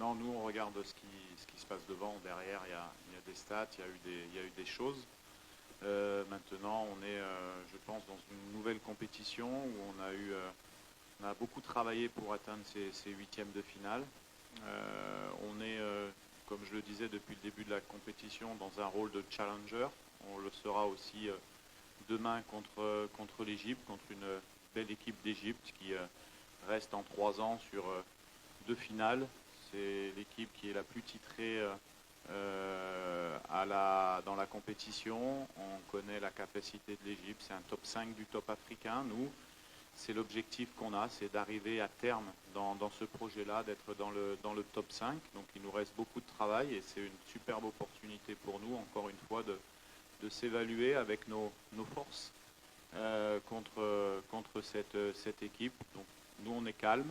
Non, nous on regarde ce qui se passe devant, derrière il y a des stats, il y a eu des choses. Maintenant on est, je pense, dans une nouvelle compétition où on a beaucoup travaillé pour atteindre ces huitièmes de finale. On est, comme je le disais depuis le début de la compétition, dans un rôle de challenger. On le sera aussi demain contre l'Égypte, contre une belle équipe d'Égypte qui reste en 3 ans sur deux finales. C'est l'équipe qui est la plus titrée dans la compétition. On connaît la capacité de l'Égypte, c'est un top 5 du top africain. Nous, c'est l'objectif qu'on a, c'est d'arriver à terme dans ce projet-là, d'être dans le top 5. Donc il nous reste beaucoup de travail et c'est une superbe opportunité pour nous, encore une fois, de s'évaluer avec nos forces contre cette équipe. Donc nous, on est calme,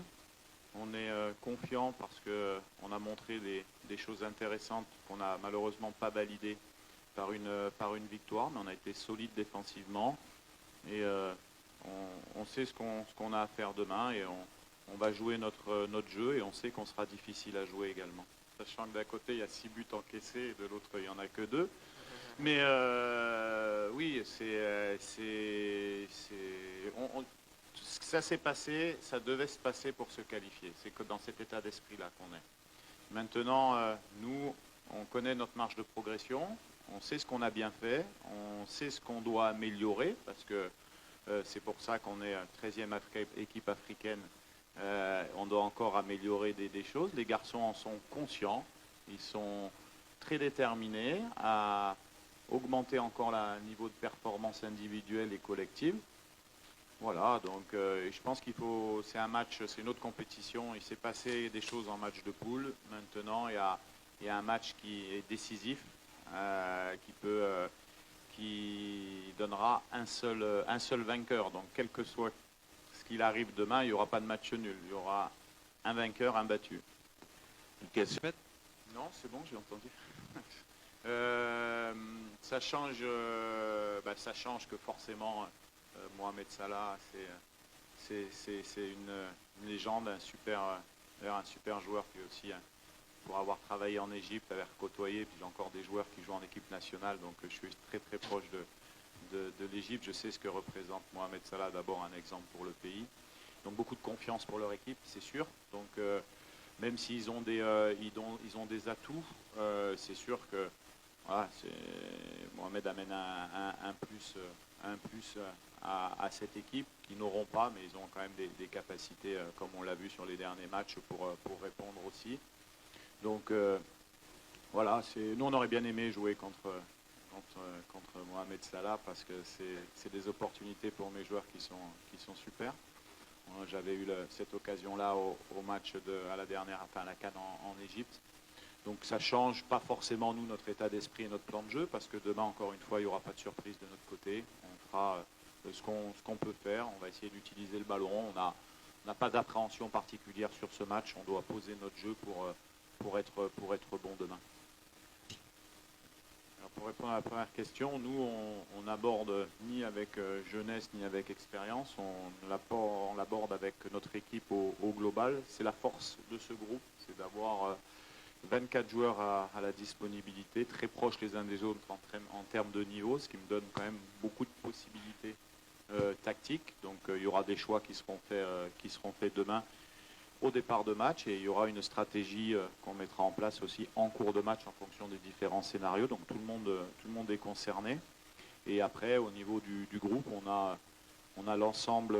on est confiant parce qu'on a montré des choses intéressantes qu'on n'a malheureusement pas validées par une victoire, mais on a été solide défensivement et on sait ce qu'on a à faire demain et on va jouer notre jeu et on sait qu'on sera difficile à jouer également. Sachant que d'un côté, il y a 6 buts encaissés et de l'autre, il n'y en a que 2. Mais oui, ça s'est passé, ça devait se passer pour se qualifier. C'est que dans cet état d'esprit-là qu'on est. Maintenant, nous, on connaît notre marge de progression, on sait ce qu'on a bien fait, on sait ce qu'on doit améliorer, parce que c'est pour ça qu'on est 13e équipe africaine. On doit encore améliorer des choses. Les garçons en sont conscients, ils sont très déterminés à augmenter encore le niveau de performance individuelle et collective. Voilà, donc je pense c'est un match, c'est une autre compétition. Il s'est passé des choses en match de poule. Maintenant, il y a un match qui est décisif, qui donnera un seul vainqueur. Donc, quel que soit ce qu'il arrive demain, il n'y aura pas de match nul. Il y aura un vainqueur, un battu. Une question. Non, c'est bon, j'ai entendu. Ça change que forcément Mohamed Salah c'est une légende, un super joueur qui aussi pour avoir travaillé en Égypte, avoir côtoyé, puis j'ai encore des joueurs qui jouent en équipe nationale, donc je suis très très proche de l'Égypte. Je sais ce que représente Mohamed Salah, d'abord un exemple pour le pays. Donc beaucoup de confiance pour leur équipe, c'est sûr. Donc même s'ils ont des atouts, c'est sûr que voilà, Mohamed amène un plus à cette équipe qui n'auront pas, mais ils ont quand même des capacités, comme on l'a vu sur les derniers matchs, pour répondre aussi. Donc voilà, nous on aurait bien aimé jouer contre Mohamed Salah parce que c'est des opportunités pour mes joueurs qui sont super. J'avais eu cette occasion-là au match à la CAN en Égypte. Donc ça ne change pas forcément, nous, notre état d'esprit et notre plan de jeu, parce que demain, encore une fois, il n'y aura pas de surprise de notre côté. On fera ce qu'on peut faire. On va essayer d'utiliser le ballon. On n'a pas d'appréhension particulière sur ce match. On doit poser notre jeu pour être bon demain. Alors pour répondre à la première question, nous, on n'aborde ni avec jeunesse ni avec expérience. On l'aborde avec notre équipe au global. C'est la force de ce groupe, c'est d'avoir 24 joueurs à la disponibilité, très proches les uns des autres en termes de niveau, ce qui me donne quand même beaucoup de possibilités tactiques. Donc il y aura des choix qui seront faits demain au départ de match et il y aura une stratégie qu'on mettra en place aussi en cours de match en fonction des différents scénarios. Donc tout le monde est concerné. Et après, au niveau du groupe, on a l'ensemble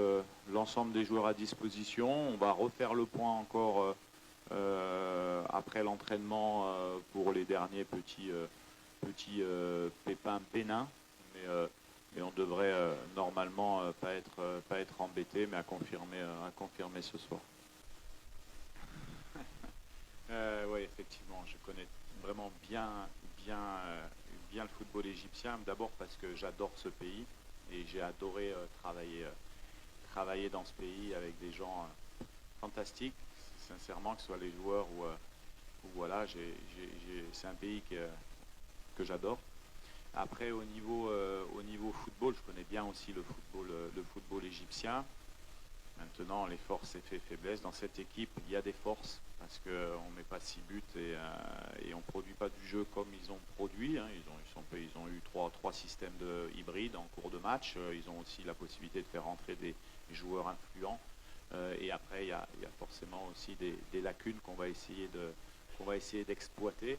des joueurs à disposition. On va refaire le point encore après l'entraînement pour les derniers petits pépins pénins, mais on devrait normalement pas être embêté, mais à confirmer ce soir. Oui, effectivement, je connais vraiment bien le football égyptien, d'abord parce que j'adore ce pays et j'ai adoré travailler dans ce pays avec des gens fantastiques. Sincèrement, que ce soit les joueurs ou voilà, c'est un pays que j'adore. Après, au niveau football, je connais bien aussi le football égyptien. Maintenant, les forces et faiblesses. Dans cette équipe, il y a des forces parce qu'on ne met pas 6 buts et on ne produit pas du jeu comme ils ont produit. Hein. Ils ont eu trois systèmes hybrides en cours de match. Ils ont aussi la possibilité de faire rentrer des joueurs influents. Et après, il y a forcément aussi des lacunes qu'on va essayer d'exploiter.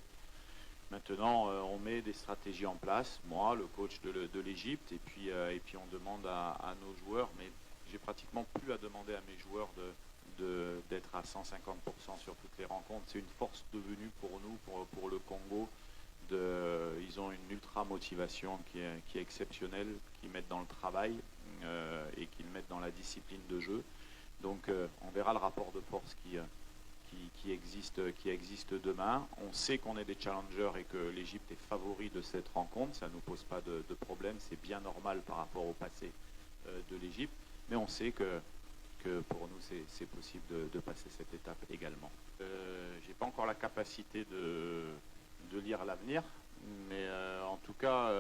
Maintenant, on met des stratégies en place, moi, le coach de l'Égypte, et puis on demande à nos joueurs, mais j'ai pratiquement plus à demander à mes joueurs d'être à 150% sur toutes les rencontres. C'est une force devenue pour nous, pour le Congo. Ils ont une ultra motivation qui est exceptionnelle, qu'ils mettent dans le travail et qu'ils mettent dans la discipline de jeu. Donc on verra le rapport de force qui existe demain. On sait qu'on est des challengers et que l'Égypte est favori de cette rencontre. Ça ne nous pose pas de problème. C'est bien normal par rapport au passé de l'Égypte. Mais on sait que pour nous, c'est possible de passer cette étape également. Je n'ai pas encore la capacité de lire l'avenir, mais en tout cas,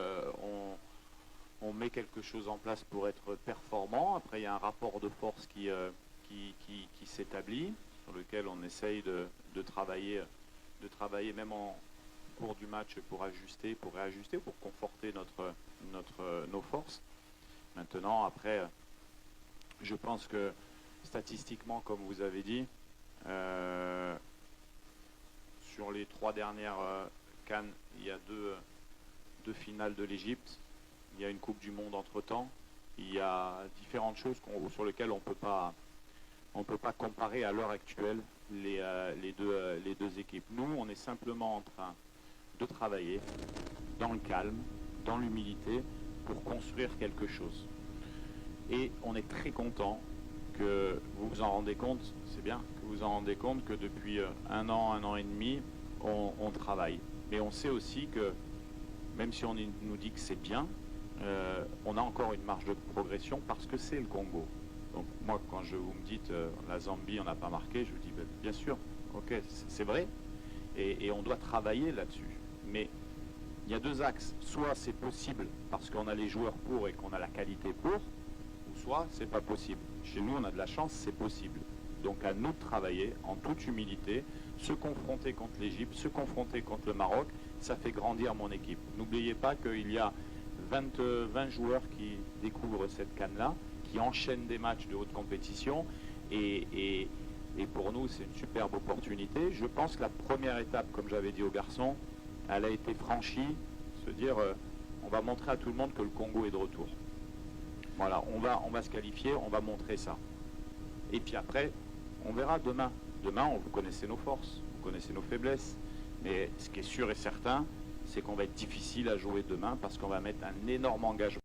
on met quelque chose en place pour être performant. Après, il y a un rapport de force qui s'établit, sur lequel on essaye de travailler même en cours du match pour réajuster, pour conforter nos forces. Maintenant, après, je pense que statistiquement, comme vous avez dit, sur les 3 dernières CAN, il y a deux finales de l'Égypte. Il y a une Coupe du Monde entre-temps. Il y a différentes choses sur lesquelles on ne peut pas comparer à l'heure actuelle les deux équipes. Nous, on est simplement en train de travailler dans le calme, dans l'humilité, pour construire quelque chose. Et on est très content que vous vous en rendez compte, c'est bien, que vous vous en rendez compte que depuis un an et demi, on travaille. Mais on sait aussi que, même si on nous dit que c'est bien, on a encore une marge de progression parce que c'est le Congo. Donc moi, quand vous me dites la Zambie, on n'a pas marqué, je vous dis bien sûr, ok, c'est vrai, et on doit travailler là-dessus. Mais il y a 2 axes. Soit c'est possible parce qu'on a les joueurs pour et qu'on a la qualité pour, ou soit c'est pas possible. Chez nous, on a de la chance, c'est possible. Donc à nous de travailler en toute humilité, se confronter contre l'Égypte, se confronter contre le Maroc, ça fait grandir mon équipe. N'oubliez pas qu'il y a 20 joueurs qui découvrent cette CAN-là, qui enchaînent des matchs de haute compétition, et pour nous, c'est une superbe opportunité. Je pense que la première étape, comme j'avais dit aux garçons, elle a été franchie, se dire, on va montrer à tout le monde que le Congo est de retour. Voilà, on va se qualifier, on va montrer ça. Et puis après, on verra demain. Demain, vous connaissez nos forces, vous connaissez nos faiblesses. Mais ce qui est sûr et certain, c'est qu'on va être difficile à jouer demain parce qu'on va mettre un énorme engagement.